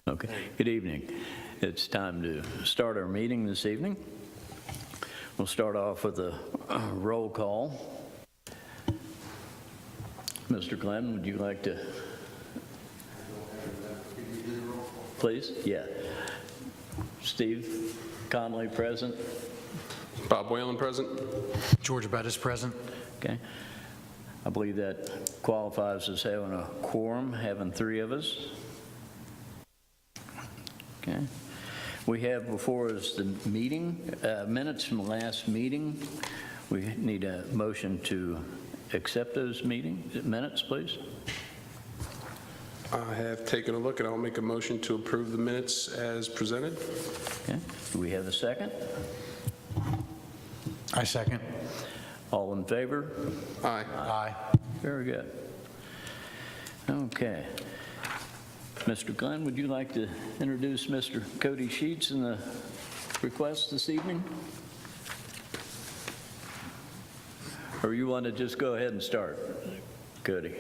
Okay. Good evening. It's time to start our meeting this evening. We'll start off with a roll call. Mr. Glenn, would you like to? Please? Yeah. Steve Conley present. Bob Whalen present. George Bettis present. Okay. I believe that qualifies as having a quorum, having 3 of us. Okay. We have before us the meeting, minutes from the last meeting. We need a motion to accept those minutes, please. I have taken a look and I'll make a motion to approve the minutes as presented. Okay. Do we have a second? I second. All in favor? Aye. Aye. Very good. Okay. Mr. Glenn, would you like to introduce Mr. Cody Sheets and the request this evening? Or you want to just go ahead and start, Cody?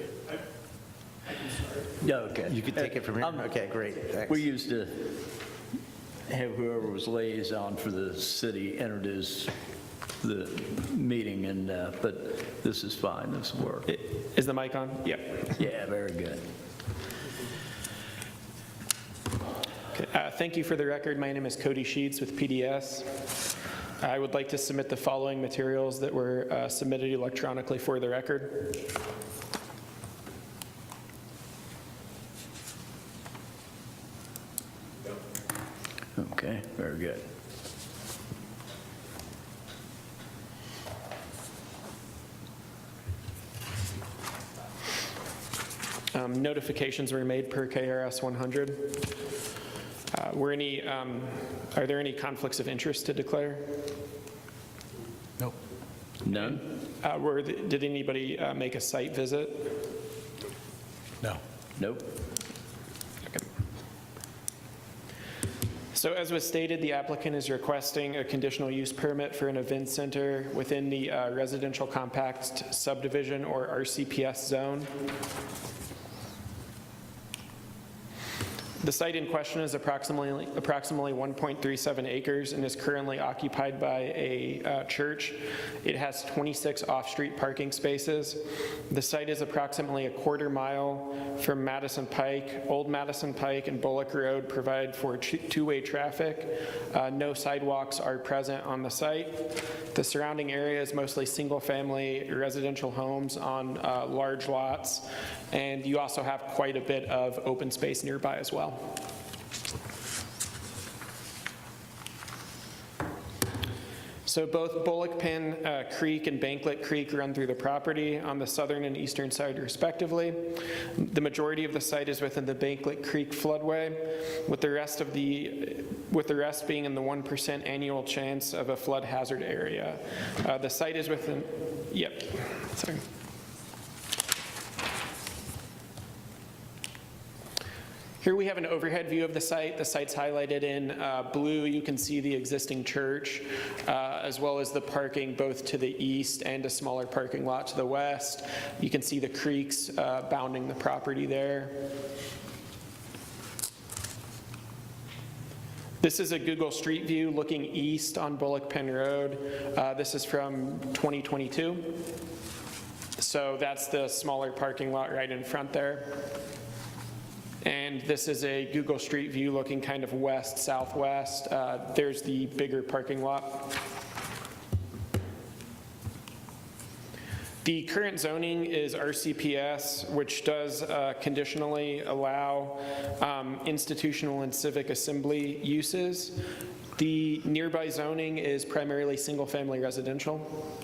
Yeah, okay. You can take it from here? Okay, great. Thanks. We used to have whoever was liaison for the city introduce the meeting, and but this is fine. This will work. Is the mic on? Yeah. Yeah, very good. Okay. Thank you for the record. My name is Cody Sheets with PDS. I would like to submit the following materials that were submitted electronically for the record. Okay, very good. Notifications were made per KRS 100. Are there any conflicts of interest to declare? Nope. None? Did anybody make a site visit? No. Nope. Okay. So as was stated, the applicant is requesting a conditional use permit for an event center within the residential compact subdivision or RCPS zone. The site in question is approximately 1.37 acres and is currently occupied by a church. It has 26 off-street parking spaces. The site is approximately a quarter mile from Madison Pike. Old Madison Pike and Bullock Road provide for two-way traffic. No sidewalks are present on the site. The surrounding area is mostly single-family residential homes on large lots, and you also have quite a bit of open space nearby as well. So both Bullock Pin Creek and Banklet Creek run through the property on the southern and eastern side respectively. The majority of the site is within the Banklet Creek floodway, with the rest being in the 1% annual chance of a flood hazard area. The site is within, yep, sorry. Here we have an overhead view of the site. The site's highlighted in blue. You can see the existing church, as well as the parking both to the east and a smaller parking lot to the west. You can see the creeks bounding the property there. This is a Google Street View looking east on Bullock Pin Road. This is from 2022. So that's the smaller parking lot right in front there. And this is a Google Street View looking kind of west-southwest. There's the bigger parking lot. The current zoning is RCPS, which does conditionally allow institutional and civic assembly uses. The nearby zoning is primarily single-family residential.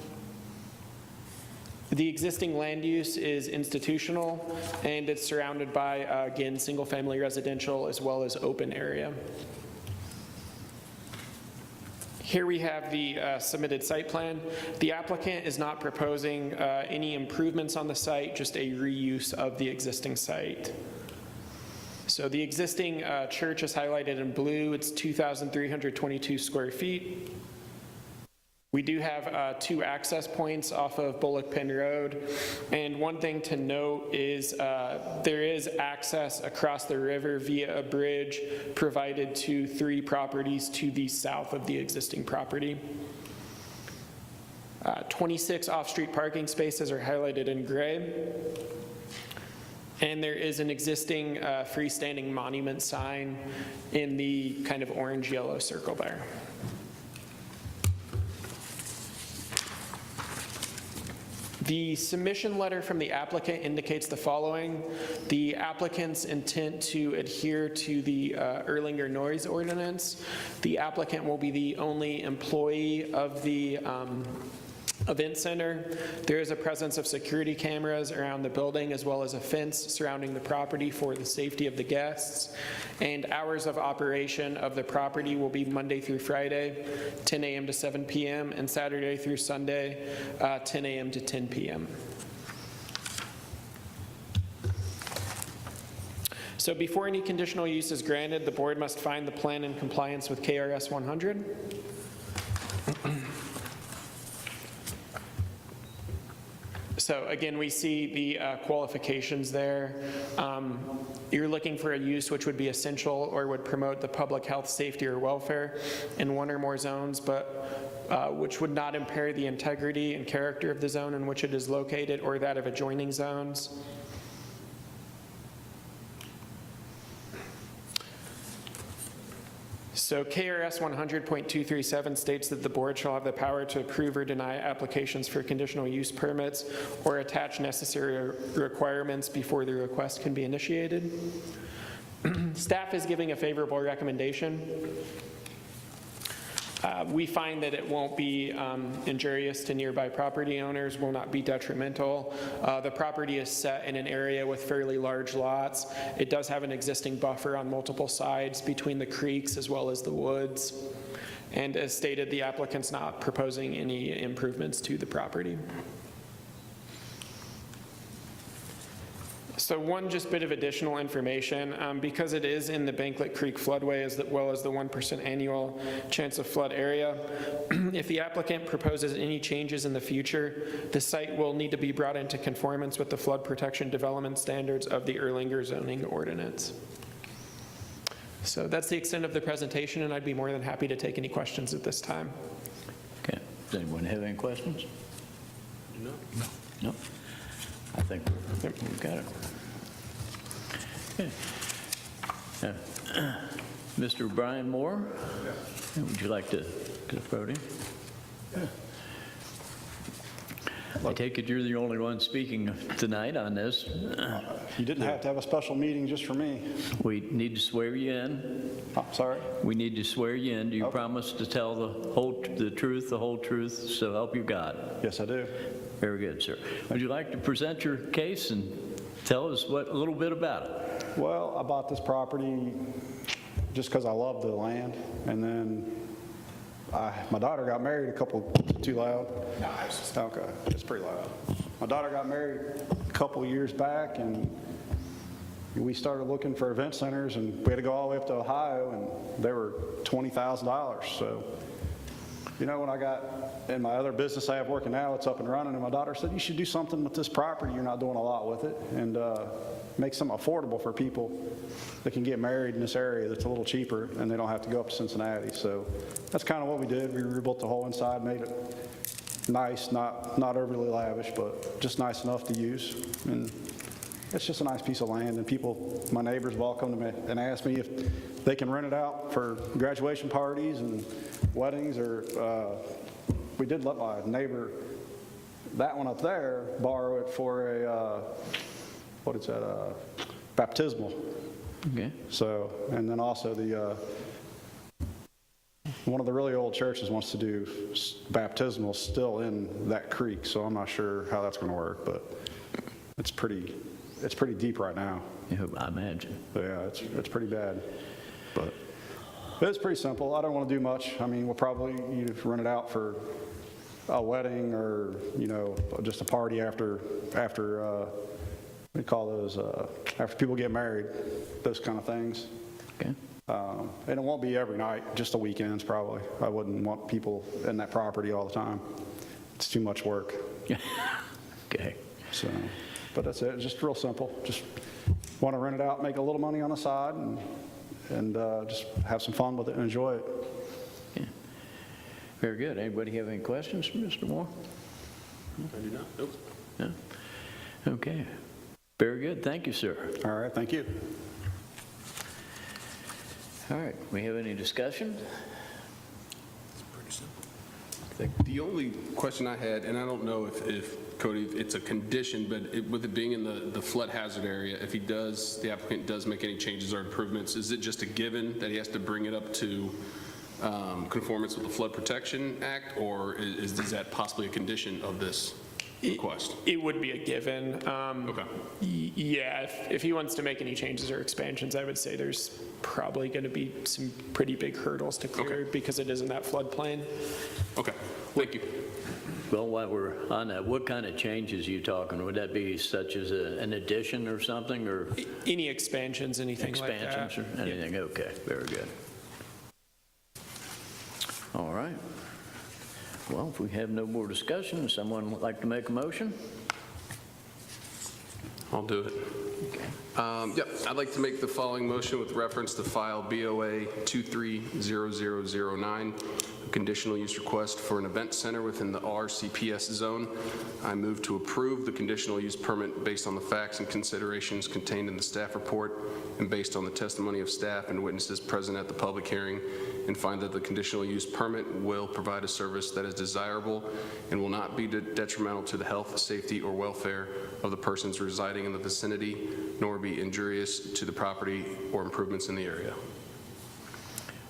The existing land use is institutional, and it's surrounded by, again, single-family residential as well as open area. Here we have the submitted site plan. The applicant is not proposing any improvements on the site, just a reuse of the existing site. So the existing church is highlighted in blue. It's 2,322 square feet. We do have 2 access points off of Bullock Pin Road, and one thing to note is there is access across the river via a bridge provided to 3 properties to the south of the existing property. 26 off-street parking spaces are highlighted in gray, and there is an existing freestanding monument sign in the kind of orange-yellow circle there. The submission letter from the applicant indicates the following. The applicant's intent to adhere to the Erlanger noise ordinance. The applicant will be the only employee of the event center. There is a presence of security cameras around the building as well as a fence surrounding the property for the safety of the guests. And hours of operation of the property will be Monday through Friday, 10 a.m. to 7 p.m., and Saturday through Sunday, 10 a.m. to 10 p.m. So before any conditional use is granted, the board must find the plan in compliance with KRS 100. So again, we see the qualifications there. You're looking for a use which would be essential or would promote the public health, safety, or welfare in one or more zones, but which would not impair the integrity and character of the zone in which it is located or that of adjoining zones. So KRS 100.237 states that the board shall have the power to approve or deny applications for conditional use permits or attach necessary requirements before the request can be initiated. Staff is giving a favorable recommendation. We find that it won't be injurious to nearby property owners, will not be detrimental. The property is set in an area with fairly large lots. It does have an existing buffer on multiple sides between the creeks as well as the woods. And as stated, the applicant's not proposing any improvements to the property. So one just bit of additional information, because it is in the Banklet Creek floodway as well as the 1% annual chance of flood area, if the applicant proposes any changes in the future, the site will need to be brought into conformance with the flood protection development standards of the Erlanger zoning ordinance. So that's the extent of the presentation, and I'd be more than happy to take any questions at this time. Okay. Does anyone have any questions? No. No? I think we've got it. Okay. Mr. Brian Moore, would you like to get a podium? I take it you're the only one speaking tonight on this. You didn't have to have a special meeting just for me. We need to swear you in. Oh, sorry. We need to swear you in. Do you Okay. promise to tell the truth, the whole truth, so help you God? Yes, I do. Very good, sir. Would you like to present your case and tell us a little bit about it? Well, I bought this property just because I love the land, and then my daughter got married too loud? No, okay, it's pretty loud. My daughter got married a couple years back, and we started looking for event centers, and we had to go all the way up to Ohio, and they were $20,000. So, you know, when I got in my other business I have working now, it's up and running, and my daughter said, you should do something with this property. You're not doing a lot with it, and make something affordable for people that can get married in this area that's a little cheaper, and they don't have to go up to Cincinnati. So that's kind of what we did. We rebuilt the whole inside, made it nice, not overly lavish, but just nice enough to use. And it's just a nice piece of land, and people, my neighbors have all come to me and asked me if they can rent it out for graduation parties and weddings, or we did let my neighbor, that one up there, borrow it for a, what is that, baptismal. Okay. So, and then also the, one of the really old churches wants to do baptismal still in that creek, so I'm not sure how that's going to work, but it's pretty deep right now. Yeah, I imagine. So, yeah, it's pretty bad, but it's pretty simple. I don't want to do much. I mean, we'll probably rent it out for a wedding, or, you know, just a party after we call those, after people get married, those kind of things. Okay. And it won't be every night, just the weekends probably. I wouldn't want people in that property all the time. It's too much work. Okay. So, but that's it, just real simple. Just want to rent it out, make a little money on the side, and just have some fun with it and enjoy it. Yeah. Very good. Anybody have any questions for Mr. Moore? I do not. Nope. No? Okay. Very good. Thank you, sir. All right, thank you. All right. We have any discussion? The only question I had, and I don't know if Cody, it's a condition, but with it being in the flood hazard area, if the applicant does make any changes or improvements, is it just a given that he has to bring it up to conformance with the Flood Protection Act, or is that possibly a condition of this request? It would be a given. Okay. Yeah, if he wants to make any changes or expansions, I would say there's probably going to be some pretty big hurdles to clear because it is in that floodplain. Okay, thank you. Well, while we're on that, what kind of changes are you talking? Would that be such as an addition or something, or Any expansions, anything like that? expansions or anything? Okay, very good. All right. Well, if we have no more discussion, someone would like to make a motion? I'll do it. Yep, I'd like to make the following motion with reference to file BOA 230009, a conditional use request for an event center within the RCPS zone. I move to approve the conditional use permit based on the facts and considerations contained in the staff report and based on the testimony of staff and witnesses present at the public hearing, and find that the conditional use permit will provide a service that is desirable and will not be detrimental to the health, safety, or welfare of the persons residing in the vicinity, nor be injurious to the property or improvements in the area.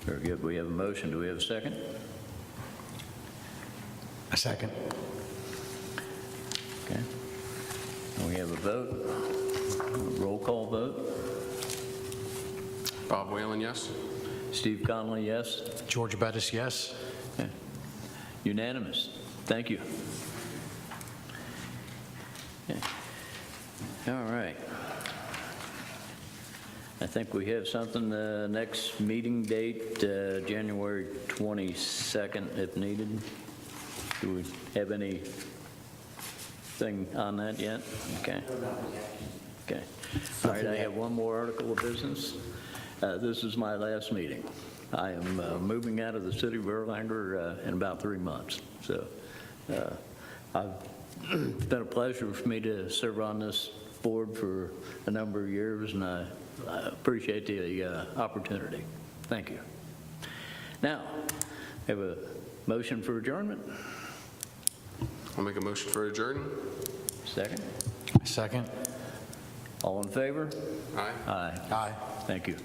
Very good. We have a motion. Do we have a second? A second. Okay. And we have a vote, a roll call vote. Bob Whalen, yes? Steve Conley, yes. George Bettis, yes. Okay. Unanimous. Thank you. Okay. All right. I think we have something, next meeting date, January 22nd, if needed. Do we have anything on that yet? Okay. Okay. All right, I have one more article of business. This is my last meeting. I am moving out of the city of Erlanger in about 3 months. So it's been a pleasure for me to serve on this board for a number of years, and I appreciate the opportunity. Thank you. Now, I have a motion for adjournment. I'll make a motion for adjournment. Second. Second. All in favor? Aye. Aye. Aye. Thank you.